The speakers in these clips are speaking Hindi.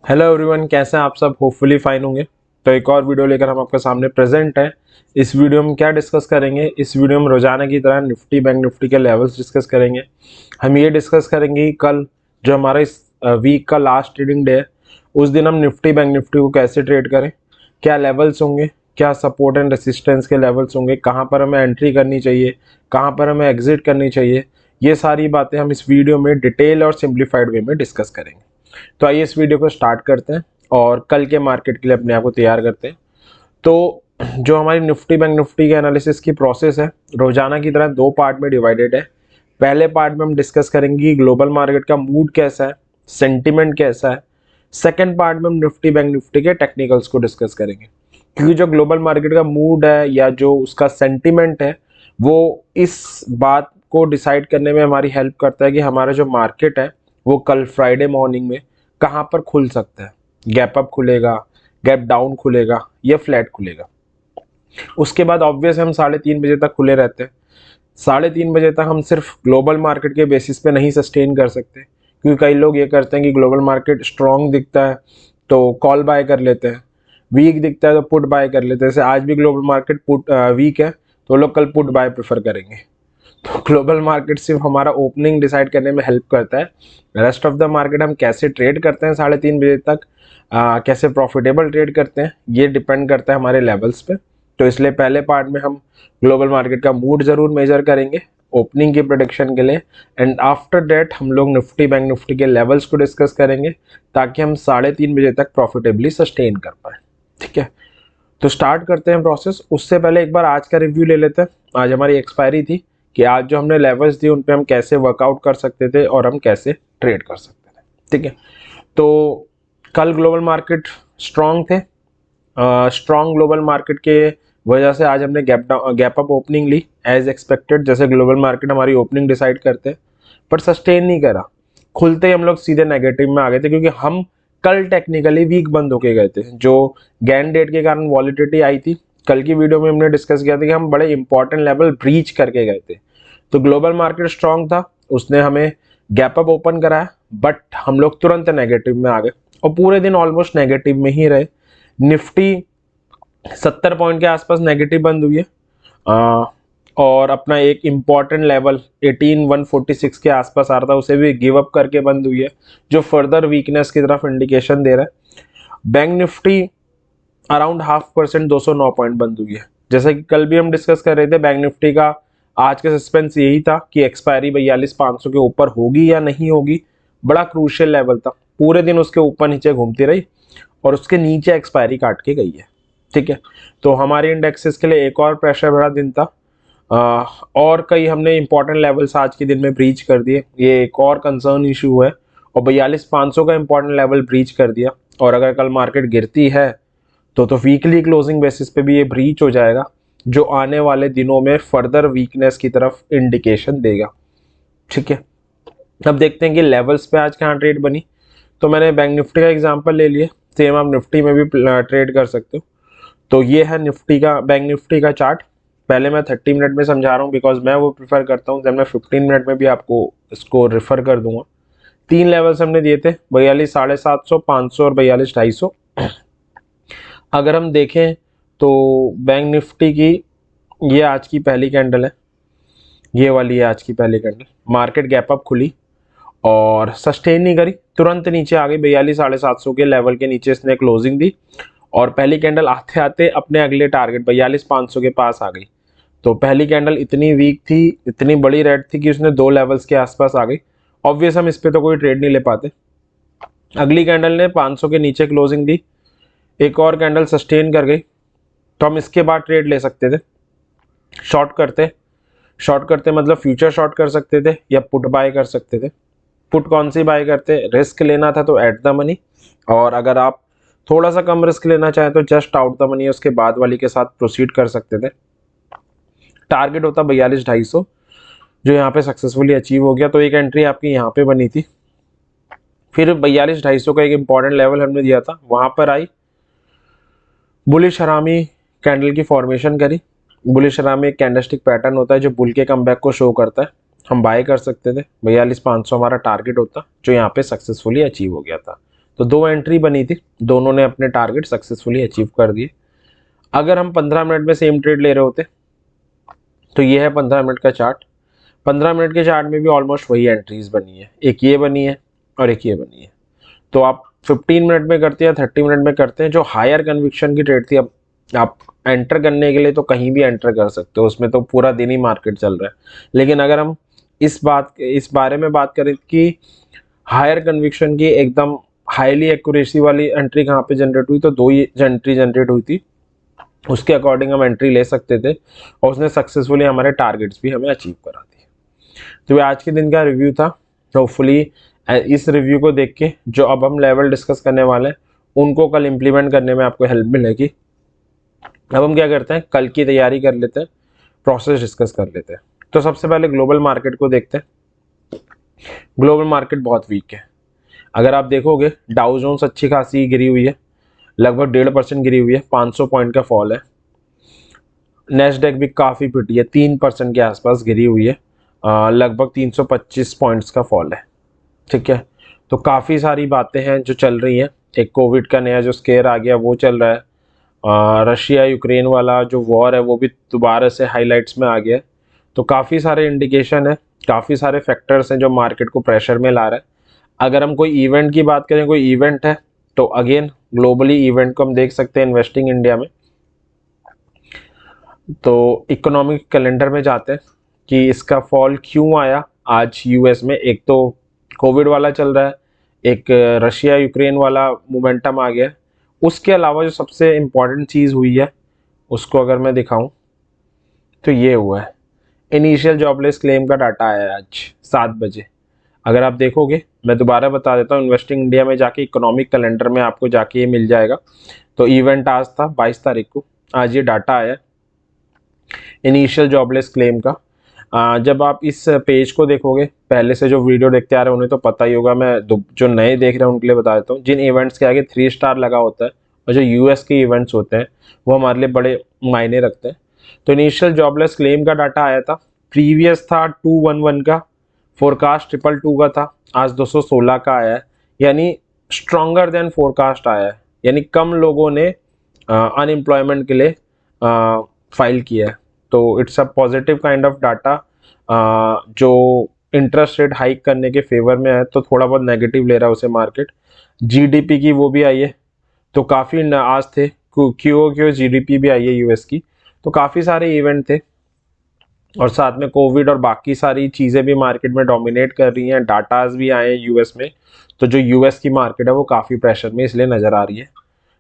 हेलो एवरीवन, कैसे हैं आप सब। होपफुली फाइन होंगे। तो एक और वीडियो लेकर हम आपके सामने प्रेजेंट है। इस वीडियो में क्या डिस्कस करेंगे, इस वीडियो में रोजाना की तरह निफ्टी बैंक निफ्टी के लेवल्स डिस्कस करेंगे। हम ये डिस्कस करेंगे कि कल जो हमारा इस वीक का लास्ट ट्रेडिंग डे है, उस दिन हम निफ्टी बैंक निफ्टी को कैसे ट्रेड करें, क्या लेवल्स होंगे, क्या सपोर्ट एंड रेसिस्टेंस के लेवल्स होंगे, कहाँ पर हमें एंट्री करनी चाहिए, कहाँ पर हमें एग्जिट करनी चाहिए। ये सारी बातें हम इस वीडियो में डिटेल और सिंप्लीफाइड वे में डिस्कस करेंगे। तो आइए इस वीडियो को स्टार्ट करते हैं और कल के मार्केट के लिए अपने आप को तैयार करते हैं। तो जो हमारी निफ्टी बैंक निफ्टी के एनालिसिस की प्रोसेस है, रोजाना की तरह दो पार्ट में डिवाइडेड है। पहले पार्ट में हम डिस्कस करेंगे कि ग्लोबल मार्केट का मूड कैसा है, सेंटिमेंट कैसा है। सेकेंड पार्ट में हम निफ्टी बैंक निफ्टी के टेक्निकल्स को डिस्कस करेंगे, क्योंकि जो ग्लोबल मार्केट का मूड है या जो उसका सेंटिमेंट है, वो इस बात को डिसाइड करने में हमारी हेल्प करता है कि हमारा जो मार्केट है वो कल फ्राइडे मॉर्निंग में कहाँ पर खुल सकता है। गैप अप खुलेगा, गैप डाउन खुलेगा या फ्लैट खुलेगा। उसके बाद ऑब्वियस हम 3:30 बजे तक खुले रहते हैं। 3:30 बजे तक हम सिर्फ ग्लोबल मार्केट के बेसिस पे नहीं सस्टेन कर सकते, क्योंकि कई लोग ये करते हैं कि ग्लोबल मार्केट स्ट्रॉन्ग दिखता है तो कॉल बाय कर लेते हैं, वीक दिखता है तो पुट बाय कर लेते हैं। जैसे आज भी ग्लोबल मार्केट पुट वीक है तो लोग कल पुट बाय प्रेफर करेंगे। तो ग्लोबल मार्केट सिर्फ हमारा ओपनिंग डिसाइड करने में हेल्प करता है। रेस्ट ऑफ द मार्केट हम कैसे ट्रेड करते हैं 3:30 बजे तक, कैसे प्रॉफिटेबल ट्रेड करते हैं, ये डिपेंड करता है हमारे लेवल्स पे। तो इसलिए पहले पार्ट में हम ग्लोबल मार्केट का मूड जरूर मेजर करेंगे ओपनिंग की प्रोडिक्शन के लिए, एंड आफ्टर डेट हम लोग निफ्टी बैंक निफ्टी के लेवल्स को डिस्कस करेंगे ताकि हम 3:30 बजे तक प्रॉफिटेबली सस्टेन कर पाए। ठीक है, तो स्टार्ट करते हैं प्रोसेस। उससे पहले एक बार आज का रिव्यू ले लेते हैं। आज हमारी एक्सपायरी थी कि आज जो हमने लेवल्स दिए उन पे हम कैसे वर्कआउट कर सकते थे और हम कैसे ट्रेड कर सकते थे। ठीक है, तो कल ग्लोबल मार्केट स्ट्रांग थे। स्ट्रांग ग्लोबल मार्केट के वजह से आज हमने गैप अप ओपनिंग ली एज एक्सपेक्टेड। जैसे ग्लोबल मार्केट हमारी ओपनिंग डिसाइड करते हैं, पर सस्टेन नहीं करा। खुलते ही हम लोग सीधे नेगेटिव में आ गए थे, क्योंकि हम कल टेक्निकली वीक बंद होके गए थे। जो गैन डेट के कारण वॉलिटिलिटी आई थी, कल की वीडियो में हमने डिस्कस किया था कि हम बड़े इंपॉर्टेंट लेवल ब्रीच करके गए थे। तो ग्लोबल मार्केट स्ट्रांग था, उसने हमें गैप अप ओपन कराया, बट हम लोग तुरंत नेगेटिव में आ गए और पूरे दिन ऑलमोस्ट नेगेटिव में ही रहे। निफ्टी 70 पॉइंट के आसपास नेगेटिव बंद हुई है, और अपना एक इम्पॉर्टेंट लेवल 18,146 के आसपास आ रहा था, उसे भी गिव अप करके बंद हुई है, जो फर्दर वीकनेस की तरफ इंडिकेशन दे रहा है। बैंक निफ्टी अराउंड 0.5% 209 पॉइंट बंद हुई है। जैसा कि कल भी हम डिस्कस कर रहे थे, बैंक निफ्टी का आज का सस्पेंस यही था कि एक्सपायरी 42,500 के ऊपर होगी या नहीं होगी। बड़ा क्रूशियल लेवल था, पूरे दिन उसके ऊपर नीचे घूमती रही और उसके नीचे एक्सपायरी काट के गई है। ठीक है, तो हमारे इंडेक्सेस के लिए एक और प्रेशर भरा दिन था। और कई हमने इंपॉर्टेंट लेवल्स आज के दिन में ब्रीच कर दिए, ये एक और कंसर्न इशू है। और 42,500 का इंपॉर्टेंट लेवल ब्रीच कर दिया, और अगर कल मार्केट गिरती है तो वीकली क्लोजिंग बेसिस पे भी ये ब्रीच हो जाएगा, जो आने वाले दिनों में फर्दर वीकनेस की तरफ इंडिकेशन देगा। ठीक है, अब देखते हैं कि लेवल्स पे आज कहाँ ट्रेड बनी। तो मैंने बैंक निफ्टी का एग्जांपल ले लिया, सेम आप निफ्टी में भी ट्रेड कर सकते हो। तो ये है निफ्टी का, बैंक निफ्टी का चार्ट। पहले मैं 30 मिनट में समझा रहा हूँ बिकॉज मैं वो प्रीफर करता हूँ, जब मैं 15 मिनट में भी आपको इसको रेफर कर दूंगा। 3 लेवल्स हमने दिए थे, 42,750, 500 और 42,250। अगर हम देखें तो बैंक निफ्टी की ये आज की पहली कैंडल है, ये वाली है आज की पहली कैंडल। मार्केट गैप अप खुली और सस्टेन नहीं करी, तुरंत नीचे आ गई। 42,750 के लेवल के नीचे इसने क्लोजिंग दी और पहली कैंडल आते आते अपने अगले टारगेट 42,500 के पास आ गई। तो पहली कैंडल इतनी वीक थी, इतनी बड़ी रेड थी कि उसने 2 लेवल्स के आसपास आ गई। ऑब्वियस हम इस पे तो कोई ट्रेड नहीं ले पाते। अगली कैंडल ने 500 के नीचे क्लोजिंग दी, एक और कैंडल सस्टेन कर गई, तो हम इसके बाद ट्रेड ले सकते थे। शॉर्ट करते मतलब फ्यूचर शॉर्ट कर सकते थे या पुट बाय कर सकते थे। पुट कौन सी बाय करते, रिस्क लेना था तो एट द मनी, और अगर आप थोड़ा सा कम रिस्क लेना चाहें तो जस्ट आउट द मनी, उसके बाद वाली के साथ प्रोसीड कर सकते थे। टारगेट होता 42,250, जो यहाँ पे सक्सेसफुली अचीव हो गया। तो एक एंट्री आपकी यहाँ पे बनी थी, फिर 42,250 का एक इंपॉर्टेंट लेवल हमने दिया था, वहां पर आई बुलिश हरामी कैंडल की फॉर्मेशन करी। बुलिश हरामी एक कैंडलस्टिक पैटर्न होता है जो बुल के कमबैक को शो करता है। हम बाय कर सकते थे, 42,500 हमारा टारगेट होता, जो यहाँ पे सक्सेसफुली अचीव हो गया था। तो 2 एंट्री बनी थी, दोनों ने अपने टारगेट सक्सेसफुली अचीव कर दिए। अगर हम 15 मिनट में सेम ट्रेड ले रहे होते तो ये है 15 मिनट का चार्ट। 15 मिनट के चार्ट में भी ऑलमोस्ट वही एंट्रीज बनी है, एक ये बनी है और एक ये बनी है। तो आप 15 मिनट में करते हैं या 30 मिनट में करते हैं, जो हायर कन्विक्शन की ट्रेड थी, अब आप एंटर करने के लिए तो कहीं भी एंटर कर सकते हो, उसमें तो पूरा दिन ही मार्केट चल रहा है। लेकिन अगर हम इस बारे में बात करें कि हायर कन्विक्शन की एकदम हाईली एक्यूरेसी वाली एंट्री कहाँ पे जनरेट हुई, तो 2 ही एंट्री जनरेट हुई थी, उसके अकॉर्डिंग हम एंट्री ले सकते थे और उसने सक्सेसफुली हमारे टारगेट्स भी हमें अचीव करा दिए। तो ये आज के दिन का रिव्यू था। होपफुली इस रिव्यू को देख के जो अब हम लेवल डिस्कस करने वाले हैं उनको कल इंप्लीमेंट करने में आपको हेल्प मिलेगी। अब हम क्या करते हैं, कल की तैयारी कर लेते हैं, प्रोसेस डिस्कस कर लेते हैं। तो सबसे पहले ग्लोबल मार्केट को देखते हैं। ग्लोबल मार्केट बहुत वीक है। अगर आप देखोगे डाउ जोन्स अच्छी खासी गिरी हुई है, लगभग 1.5% गिरी हुई है, 500 पॉइंट का फॉल है। नेस्डेक भी काफ़ी पिटी है, 3% के आसपास गिरी हुई है, लगभग 325 पॉइंट्स का फॉल है। ठीक है, तो काफ़ी सारी बातें हैं जो चल रही हैं। एक कोविड का नया जो स्केयर आ गया वो चल रहा है, रशिया यूक्रेन वाला जो वॉर है वो भी दोबारा से हाईलाइट्स में आ गया है। तो काफ़ी सारे इंडिकेशन है, काफ़ी सारे फैक्टर्स हैं जो मार्केट को प्रेशर में ला रहा है। अगर हम कोई इवेंट की बात करें, कोई इवेंट है तो अगेन ग्लोबली इवेंट को हम देख सकते हैं इन्वेस्टिंग इंडिया में। तो इकोनॉमिक कैलेंडर में जाते हैं कि इसका फॉल क्यों आया आज यूएस में। एक तो कोविड वाला चल रहा है, एक रशिया यूक्रेन वाला मोमेंटम आ गया। उसके अलावा जो सबसे इम्पॉर्टेंट चीज़ हुई है उसको अगर मैं दिखाऊं तो ये हुआ है, इनिशियल जॉबलेस क्लेम का डाटा आया है आज 7 बजे। अगर आप देखोगे, मैं दोबारा बता देता हूँ, इन्वेस्टिंग इंडिया में जाके इकोनॉमिक कैलेंडर में आपको जाके ये मिल जाएगा। तो इवेंट आज था 22 तारीख को, आज ये डाटा आया इनिशियल जॉबलेस क्लेम का। जब आप इस पेज को देखोगे, पहले से जो वीडियो देखते आ रहे हैं उन्हें तो पता ही होगा, मैं जो नए देख रहे हैं उनके लिए बता देता हूँ। जिन इवेंट्स के आगे 3 स्टार लगा होता है और जो यूएस के इवेंट्स होते हैं वो हमारे लिए बड़े मायने रखते हैं। तो इनिशियल जॉबलेस क्लेम का डाटा आया था, प्रीवियस था 211 का, फोरकास्ट 222 का था, आज 216 का आया है, यानी स्ट्रॉन्गर देन फोरकास्ट आया है, यानी कम लोगों ने अनएम्प्लॉयमेंट के लिए फाइल किया है। तो it's a positive kind of data. जो इंटरेस्ट रेट हाइक करने के फेवर में है तो थोड़ा बहुत नेगेटिव ले रहा है उसे मार्केट। जीडीपी की वो भी आई है, तो काफ़ी आज थे, क्यू जीडीपी भी आई है यूएस की। तो काफ़ी सारे इवेंट थे और साथ में कोविड और बाकी सारी चीज़ें भी मार्केट में डोमिनेट कर रही हैं। डाटाज भी आए हैं यूएस में, तो जो यूएस की मार्केट है वो काफ़ी प्रेशर में इसलिए नज़र आ रही है।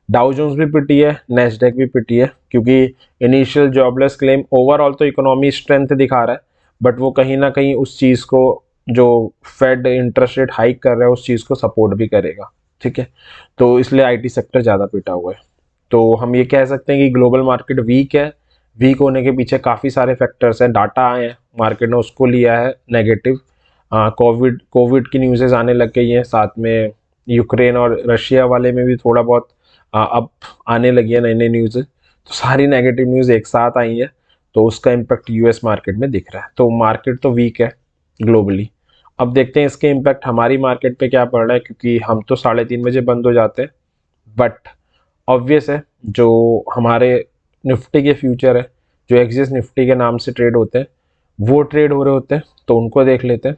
डाउ जोन्स भी पिटी है, नेस्डेक भी पिटी है, क्योंकि इनिशियल जॉबलेस क्लेम ओवरऑल तो इकोनॉमी स्ट्रेंथ दिखा रहा है, बट वो कहीं ना कहीं उस चीज़ को, जो फेड इंटरेस्ट रेट हाइक कर रहा है उस चीज़ को सपोर्ट भी करेगा। ठीक है, तो इसलिए आईटी सेक्टर ज़्यादा पिटा हुआ है। तो हम ये कह सकते हैं कि ग्लोबल मार्केट वीक है। वीक होने के पीछे काफ़ी सारे फैक्टर्स हैं। डाटा आए हैं, मार्केट ने उसको लिया है नेगेटिव। कोविड की न्यूज़ेज आने लग गई हैं, साथ में यूक्रेन और रशिया वाले में भी थोड़ा बहुत अब आने लगी है नई नई न्यूज़। तो सारी नेगेटिव न्यूज़ एक साथ आई है, तो उसका इम्पैक्ट यूएस मार्केट में दिख रहा है। तो मार्केट तो वीक है ग्लोबली। अब देखते हैं इसके इम्पैक्ट हमारी मार्केट पे क्या पड़ रहा है, क्योंकि हम तो 3:30 बजे बंद हो जाते हैं। बट ऑब्वियस है, जो हमारे निफ्टी के फ्यूचर है, जो एक्सिस निफ्टी के नाम से ट्रेड होते हैं, वो ट्रेड हो रहे होते हैं, तो उनको देख लेते हैं।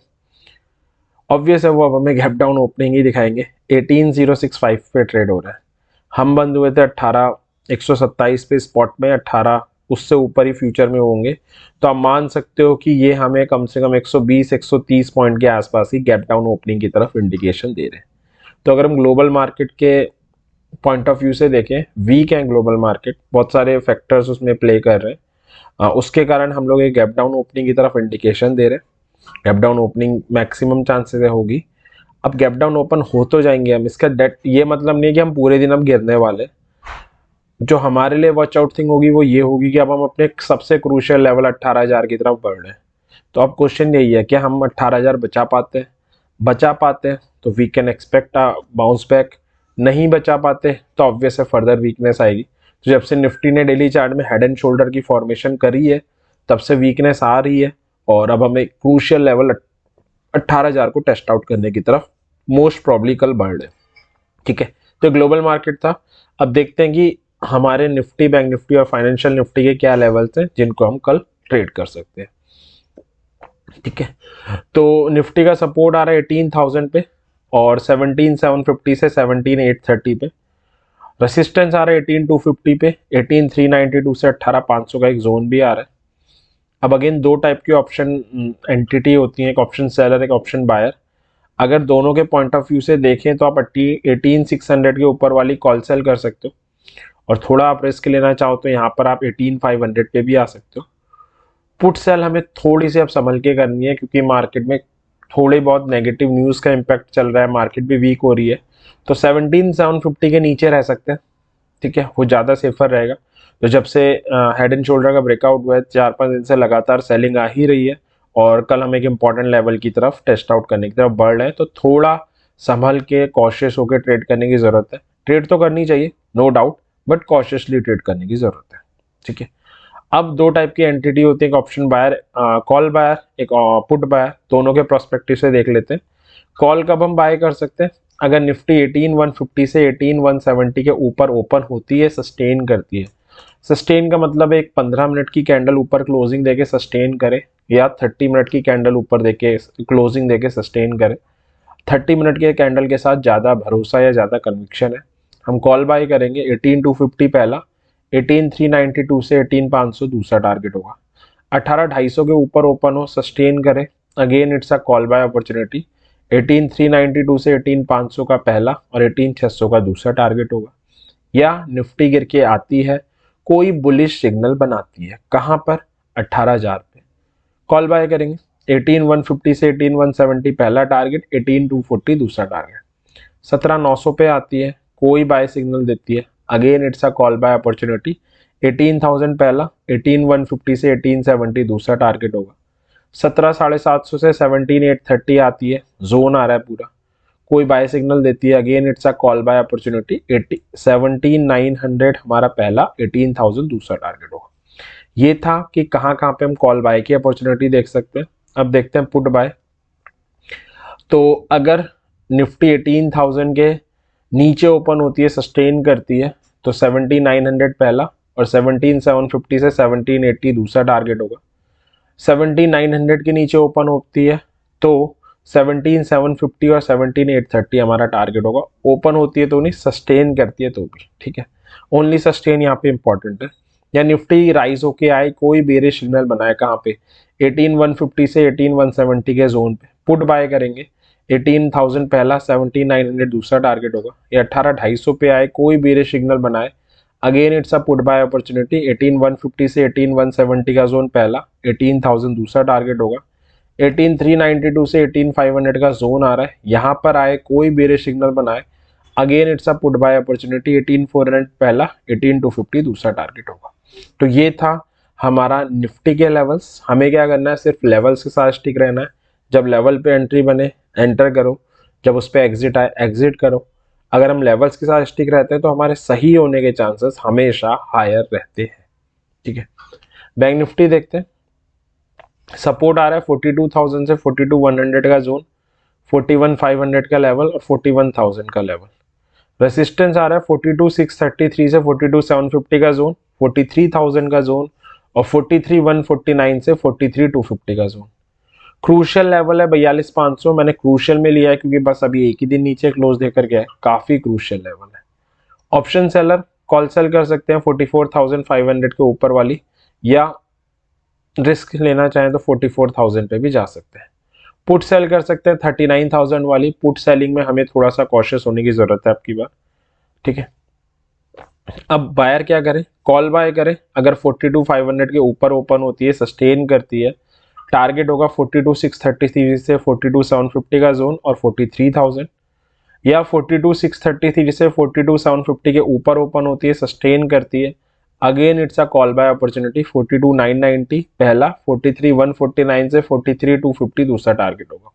ऑब्वियस है, वो अब हमें गैप डाउन ओपनिंग ही दिखाएंगे। 18065 पे ट्रेड हो रहा है। हम बंद हुए थे 18127 पे स्पॉट में, 18 उससे ऊपर ही फ्यूचर में होंगे। तो आप मान सकते हो कि ये हमें कम से कम 120-130 पॉइंट के आसपास ही गैप डाउन ओपनिंग की तरफ इंडिकेशन दे रहे हैं। तो अगर हम ग्लोबल मार्केट के पॉइंट ऑफ व्यू से देखें, वीक है ग्लोबल मार्केट, बहुत सारे फैक्टर्स उसमें प्ले कर रहे हैं। उसके कारण हम लोग एक गैप डाउन ओपनिंग की तरफ इंडिकेशन दे रहे हैं। Gap down opening maximum chances है होगी। अब गैप डाउन ओपन हो तो जाएंगे हम, इसका ये मतलब नहीं है कि हम पूरे दिन अब गिरने वाले। जो हमारे लिए वॉच आउट थिंग होगी वो ये होगी कि अब हम अपने सबसे क्रूशियल लेवल 18,000 की तरफ बढ़ रहे हैं। तो अब क्वेश्चन यही है कि हम 18,000 बचा पाते हैं तो we can expect a bounce back. नहीं बचा पाते तो ऑब्वियस है फर्दर वीकनेस आएगी। तो जब से निफ्टी ने डेली चार्ट में हेड एंड शोल्डर की फॉर्मेशन करी है तब से वीकनेस आ रही है, और अब हमें क्रूशियल लेवल 18,000 को टेस्ट आउट करने की तरफ मोस्ट प्रॉब्ली कल बढ़ रहे। ठीक है, तो ग्लोबल मार्केट था। अब देखते हैं कि हमारे निफ्टी, बैंक निफ्टी और फाइनेंशियल निफ्टी के क्या लेवल्स हैं जिनको हम कल ट्रेड कर सकते हैं। ठीक है, तो निफ्टी का सपोर्ट आ रहा है 18,000 पे और 17,750 से 17,830 पे। रेसिस्टेंस आ रहा है 18,250 पे, 18,392 से 18,500 का एक जोन भी आ रहा है। अब अगेन दो टाइप की ऑप्शन एंटिटी होती है, एक ऑप्शन सेलर, एक ऑप्शन बायर। अगर दोनों के पॉइंट ऑफ व्यू से देखें तो आप 18,600 के ऊपर वाली कॉल सेल कर सकते हो, और थोड़ा आप रिस्क लेना चाहो तो यहाँ पर आप 18,500 पे भी आ सकते हो। पुट सेल हमें थोड़ी सी अब संभल के करनी है, क्योंकि मार्केट में थोड़ी बहुत नेगेटिव न्यूज़ का इम्पैक्ट चल रहा है, मार्केट भी वीक हो रही है, तो 17,750 के नीचे रह सकते हैं। ठीक है, वो ज़्यादा सेफर रहेगा। तो जब से हेड एंड शोल्डर का ब्रेकआउट हुआ है, 4-5 दिन से लगातार सेलिंग आ ही रही है, और कल हम एक इंपॉर्टेंट लेवल की तरफ टेस्ट आउट करने की तरफ बढ़ रहे हैं, तो थोड़ा संभल के कॉशियस होकर ट्रेड करने की ज़रूरत है। ट्रेड तो करनी चाहिए no doubt, but cautiously trade करने की ज़रूरत है। ठीक है, अब दो टाइप की एंटिटी होती है, एक ऑप्शन बायर, कॉल बायर, एक पुट बायर। दोनों के प्रोस्पेक्टिव से देख लेते हैं। कॉल कब हम बाय कर सकते हैं? अगर निफ्टी 18,150 से 18,170 के ऊपर ओपन होती है, सस्टेन करती है। सस्टेन का मतलब एक 15 मिनट की कैंडल ऊपर क्लोजिंग देके सस्टेन करे, या 30 मिनट की कैंडल ऊपर देके क्लोजिंग देके सस्टेन करे। 30 मिनट के कैंडल के साथ ज़्यादा भरोसा या ज़्यादा कन्विक्शन है, हम कॉल बाय करेंगे। 18,250 पहला, 18,392 से 18,500 दूसरा टारगेट होगा। 18,250 के ऊपर ओपन हो, सस्टेन करे, again it's a call buy opportunity. 18,392 से 18,500 का पहला और 18,600 का दूसरा टारगेट होगा। या निफ्टी गिर के आती है, कोई बुलिश सिग्नल बनाती है, कहाँ पर? 18,000 पे कॉल बाय करेंगे। 18,150 से 18,170 पहला टारगेट, 18,240 दूसरा टारगेट। 17,900 पे आती है, कोई बाय सिग्नल देती है, again it's a call buy opportunity. 18,000 पहला, 18,150 से 18,70 दूसरा टारगेट होगा। 17,750 से 17,830 आती है, जोन आ रहा है पूरा, कोई बाय सिग्नल देती है, again it's a call buy opportunity. 17,900 हमारा पहला, 18,000 दूसरा टारगेट होगा। ये था कि कहाँ कहाँ पे हम कॉल बाय की अपॉर्चुनिटी देख सकते हैं। अब देखते हैं पुट बाय। तो अगर निफ्टी 18,000 के नीचे ओपन होती है, सस्टेन करती है, तो 17,900 पहला और 17,750 से 17,80 दूसरा टारगेट होगा। 17,900 के नीचे ओपन होती है तो 17,750 और 17,830 हमारा टारगेट होगा। ओपन होती है तो नहीं, सस्टेन करती है तो भी। ठीक है, ओनली सस्टेन यहाँ पे इंपॉर्टेंट है। या निफ्टी राइज होके आए, कोई बेरिश सिग्नल बनाए, कहाँ पे? 18,150 से 18,170 के जोन पे पुट बाय करेंगे। 18,000 पहला, 17,900 दूसरा टारगेट होगा। या 18,250 पे आए, कोई बेरिश सिग्नल बनाए, again it's a put buy opportunity. 18,150 से 18,170 का जोन पहला, 18,000 दूसरा टारगेट होगा। 18,392 से 18,500 का जोन आ रहा है, यहाँ पर आए, कोई बेरिश सिग्नल बनाए, again it's a put buy opportunity. 18,400 पहला, 18,250 दूसरा टारगेट होगा। तो ये था हमारा निफ्टी के लेवल्स। हमें क्या करना है? सिर्फ लेवल्स के साथ स्टिक रहना है। जब लेवल पे एंट्री बने, एंटर करो, जब उस पर एग्जिट आए, एग्जिट करो। अगर हम लेवल्स के साथ स्टिक रहते हैं तो हमारे सही होने के चांसेस हमेशा हायर रहते हैं। ठीक है, बैंक निफ्टी देखते हैं। सपोर्ट आ रहा है 42,000 से 42,100 का जोन, 41,500 का लेवल और 41,000 का लेवल। रेसिस्टेंस आ रहा है 42,633 से 42,750 का जोन, 43,000 का जोन और 43,149 से 43,250 का जोन। क्रूशियल लेवल है 42,500, मैंने क्रूशियल में लिया है क्योंकि बस अभी एक ही दिन नीचे क्लोज देकर गया है, काफी क्रूशियल लेवल है। ऑप्शन सेलर कॉल सेल कर सकते हैं 44,500 के ऊपर वाली, या रिस्क लेना चाहें तो 44,000 पे भी जा सकते हैं। पुट सेल कर सकते हैं 39,000 वाली। पुट सेलिंग में हमें थोड़ा सा कॉशियस होने की जरूरत है आपकी बात। ठीक है, अब बायर क्या करें? कॉल बाय करें। अगर 42,500 के ऊपर ओपन होती है, सस्टेन करती है, टारगेट होगा 42,633 से 42,750 का जोन और 43,000। या 42,633 से 42,750 के ऊपर ओपन होती है, सस्टेन करती है, again it's a call buy opportunity. 42,990 पहला, 43,149 से 43,250 दूसरा टारगेट होगा।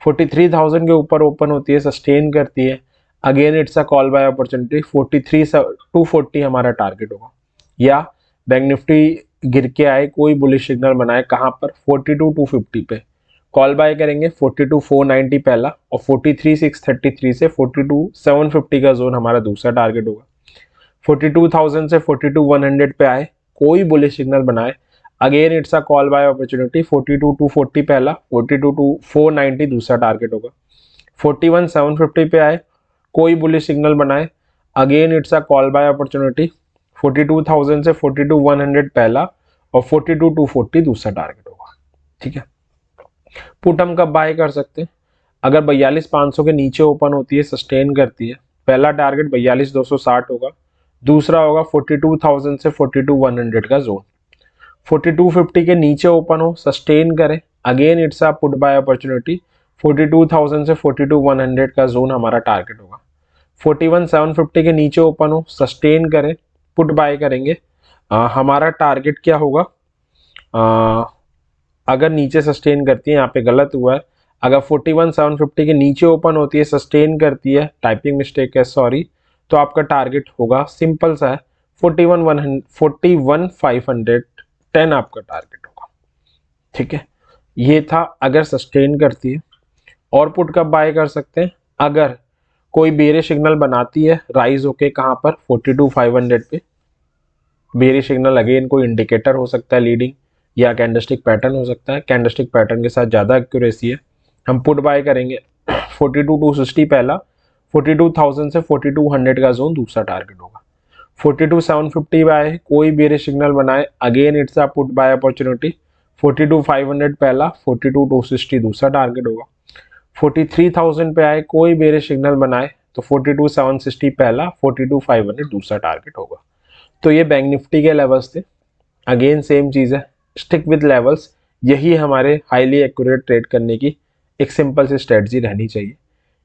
43,000 के ऊपर ओपन होती है, सस्टेन करती है, again it's a call buy opportunity. 43,240 हमारा टारगेट होगा। या बैंक निफ्टी गिर के आए, कोई बुलिश सिग्नल बनाए, कहाँ पर? 42,250 पे। कॉल बाय करेंगे 42,490 पहला, और 43,633 से 42,750 का जोन हमारा दूसरा टारगेट होगा। 42,000 से 42,100 पे आए, कोई बुलिश सिग्नल बनाए, again it's a call buy opportunity. 42,240 पहला, 42,490 दूसरा टारगेट होगा। 41,750 पे आए, कोई बुलिश सिग्नल बनाए, again it's a call buy opportunity. 42,000 से 42,100 पहला और 42,240 दूसरा टारगेट होगा। ठीक है, पुट हम कब बाय कर सकते हैं? अगर 42,500 के नीचे ओपन होती है, सस्टेन करती है, पहला टारगेट 42,260 होगा, दूसरा होगा 42,000 से 42,100 का जोन। 4250 के नीचे ओपन हो, सस्टेन करे, again it's a put buy opportunity. 42,000 से 42,100 का जोन हमारा टारगेट होगा। 41,750 के नीचे ओपन हो, सस्टेन करे, पुट बाय करेंगे। हमारा टारगेट क्या होगा? अगर नीचे सस्टेन करती है, यहाँ पे गलत हुआ है, अगर 41,750 के नीचे ओपन होती है, सस्टेन करती है, टाइपिंग मिस्टेक है, सॉरी, तो आपका टारगेट होगा, सिंपल सा है, 41,510 आपका टारगेट होगा। ठीक है, ये था अगर सस्टेन करती है। और पुट कब बाय कर सकते हैं? अगर कोई बेरिश सिग्नल बनाती है, राइज होके कहाँ पर 42,500 पे, बेरिश सिग्नल अगेन कोई इंडिकेटर हो सकता है लीडिंग, या कैंडलस्टिक पैटर्न हो सकता है। कैंडलस्टिक पैटर्न के साथ ज़्यादा एक्यूरेसी है, हम पुट बाय करेंगे। 42,260 पहला, 42,000 से 42,100 का जोन दूसरा टारगेट होगा। 42,750 बाय, कोई बेरिश सिग्नल बनाए, again it's a put buy opportunity. 42,500 पहला, 42,260 दूसरा टारगेट होगा। 43,000 पे आए, कोई बेरिश सिग्नल बनाए, तो 42,760 पहला, 42,500 दूसरा टारगेट होगा। तो ये बैंक निफ्टी के लेवल्स थे। अगेन सेम चीज़ है, स्टिक विद लेवल्स, यही हमारे हाईली एक्यूरेट ट्रेड करने की एक सिंपल सी स्ट्रेटजी रहनी चाहिए।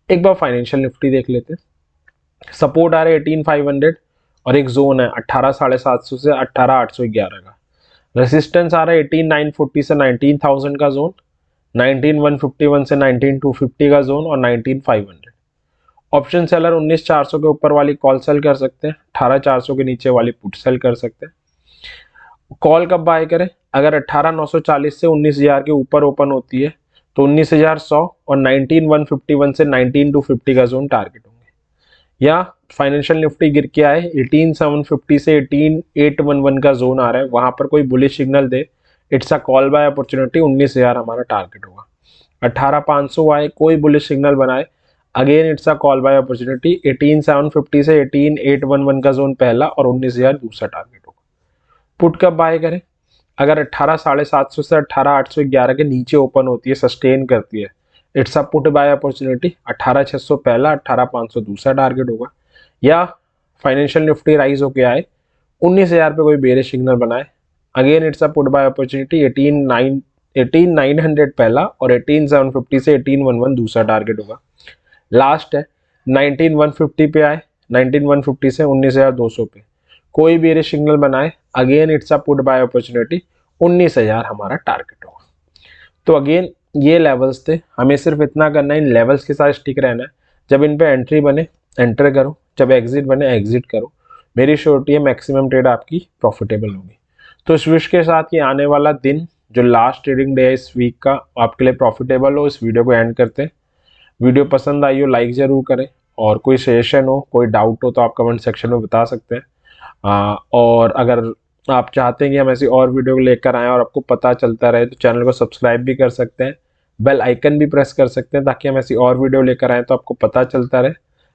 एक बार फाइनेंशियल निफ्टी देख लेते हैं। सपोर्ट आ रहा है 18,500 और एक जोन है 18,750 से 18,811 का। रेसिस्टेंस आ रहा है 18,940 से 19,000 का जोन, 19,151 से 19,250 का जोन और 19,500। ऑप्शन सेलर 19,400 के ऊपर वाली कॉल सेल कर सकते हैं, 18,400 के नीचे वाली पुट सेल कर सकते हैं। कॉल कब बाय करें? अगर 18,940 से 19,000 के ऊपर ओपन होती है, तो 19,100 और 19,151 से 19,250 का जोन टारगेट होंगे। या फाइनेंशियल निफ्टी गिर के आए, 18,750 से 18,811 का जोन आ रहा है, वहां पर कोई बुलिश सिग्नल दे, it's a call buy opportunity, 19,000 हमारा टारगेट होगा। 18,500 आए, कोई बुलिश सिग्नल बनाए, again it's a call buy opportunity. 18,750 से 18,811 का जोन पहला और 19,000 दूसरा टारगेट होगा। पुट कब बाय करें? अगर 18,750 से 18,811 के नीचे ओपन होती है, सस्टेन करती है, it's a put buy opportunity. 18,600 पहला, 18,500 दूसरा टारगेट होगा। या फाइनेंशियल निफ्टी राइज होके आए, 19,000 पे कोई बेरिश सिग्नल बनाए, again it's a put buy opportunity. 18,900 पहला और 18,750 से 18,111 दूसरा टारगेट होगा। लास्ट है 19,150 पे आए, 19,150 से 19,200 पे कोई बेरिश सिग्नल बनाए, again it's a put buy opportunity, 19,000 हमारा टारगेट होगा। तो अगेन ये लेवल्स थे, हमें सिर्फ इतना करना है, इन लेवल्स के साथ स्टिक रहना है। जब इन पे एंट्री बने एंटर करो, जब एग्जिट बने एग्जिट करो। मेरी श्योरिटी है मैक्सिमम ट्रेड आपकी प्रॉफिटेबल होगी। तो इस विश के साथ ये आने वाला दिन जो लास्ट ट्रेडिंग डे है इस वीक का, आपके लिए प्रॉफिटेबल हो। इस वीडियो को एंड करते हैं। वीडियो पसंद आई हो लाइक ज़रूर करें, और कोई सजेशन हो, कोई डाउट हो तो आप कमेंट सेक्शन में बता सकते हैं। और अगर आप चाहते हैं कि हम ऐसी और वीडियो लेकर आएँ और आपको पता चलता रहे, तो चैनल को सब्सक्राइब भी कर सकते हैं, बेल आइकन भी प्रेस कर सकते हैं, ताकि हम ऐसी और वीडियो लेकर आएँ तो आपको पता चलता रहे,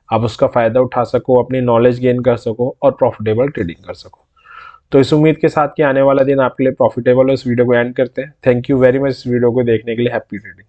आप उसका फ़ायदा उठा सको, अपनी नॉलेज गेन कर सको और प्रॉफिटेबल ट्रेडिंग कर सको। तो इस उम्मीद के साथ कि आने वाला दिन आपके लिए प्रॉफिटेबल हो, इस वीडियो को एंड करते हैं। थैंक यू वेरी मच इस वीडियो को देखने के लिए। Happy trading.